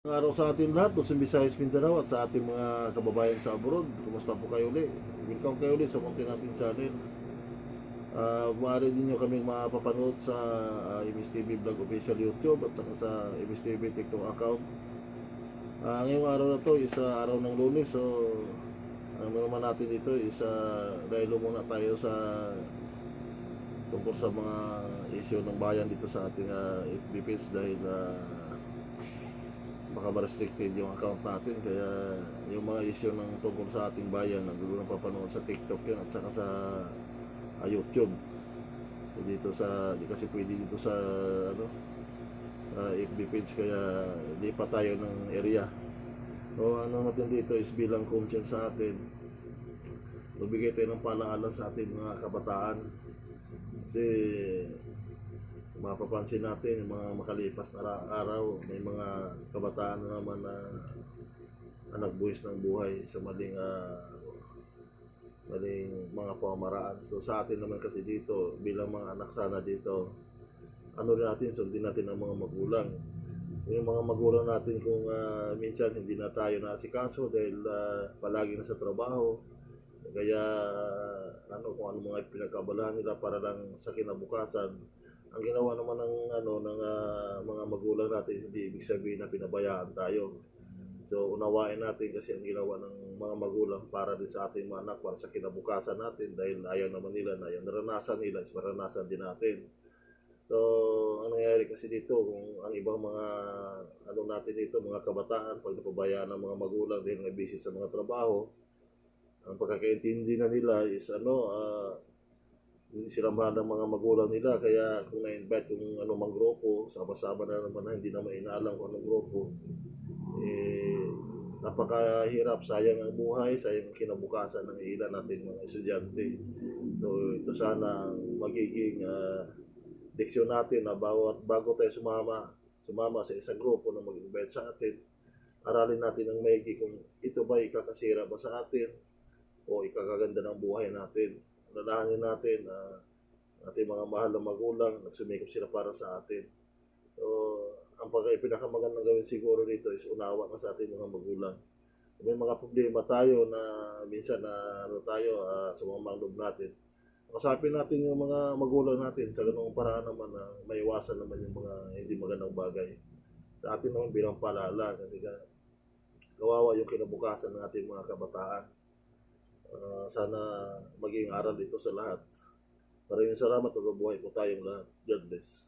Magandang araw sa ating lahat, Luzon, Visayas, Mindanao at sa ating mga kababayan sa abroad. Kumusta po kayo ulit? Welcome kayo ulit sa muntin nating channel. Maaari din nyo kaming mapapanood sa MSTV Vlog Official YouTube at saka sa MSTV TikTok account. Ngayong araw na to is araw ng Lunes, so ang naman natin dito is dahil muna tayo sa tungkol sa mga issue ng bayan dito sa ating FB page dahil baka ma-restricted yung account natin, kaya yung mga issue ng tungkol sa ating bayan nandun na papanood sa TikTok yun at saka sa YouTube. Dito sa di kasi pwede dito sa FB page, kaya lipat tayo ng area. So ano natin dito is bilang concern sa atin, magbigay tayo ng paalala sa ating mga kabataan, kasi mapapansin natin yung mga makalipas na araw may mga kabataan na naman na nagbuwis ng buhay sa maling mga pamamaraan. So sa atin naman kasi dito bilang mga anak sana dito, ano rin natin, sundin natin ang mga magulang. Yung mga magulang natin kung minsan hindi na tayo naasikaso dahil palagi na sa trabaho, kaya kung ano mga pinagkabalahan nila para lang sa kinabukasan. Ang ginawa naman ng mga magulang natin, hindi ibig sabihin na pinabayaan tayo. So unawain natin kasi ang ginawa ng mga magulang para din sa ating mga anak, para sa kinabukasan natin, dahil ayaw naman nila na yung naranasan nila is maranasan din natin. So ang nangyayari kasi dito, kung ang ibang mga natin dito, mga kabataan, pag napabayaan ng mga magulang dahil nga busy sa mga trabaho, ang pagkakaintindi na nila is hindi sila mahal ng mga magulang nila, kaya kung na-invite kung anumang grupo, sama-sama na naman na hindi na mainaalam kung anong grupo, napakahirap, sayang ang buhay, sayang ang kinabukasan ng ilan natin mga estudyante. So ito sana ang magiging leksyon natin na bago tayo sumama sa isang grupo na mag-invite sa atin, aralin natin ng maigi kung ito ba ikakasira ba sa atin o ikakaganda ng buhay natin. Lalahanin natin ating mga mahal na magulang, nagsumikap sila para sa atin. So, ang pinakamagandang gawin siguro dito is unawa na sa ating mga magulang. May mga problema tayo na minsan sa mga maglob natin, kasapin natin yung mga magulang natin sa ganung paraan naman na maiwasan naman yung mga hindi magandang bagay. Sa atin naman bilang paalala, kasi kawawa yung kinabukasan ng ating mga kabataan. Sana maging aral ito sa lahat. Maraming salamat at mabuhay po tayong lahat. God bless.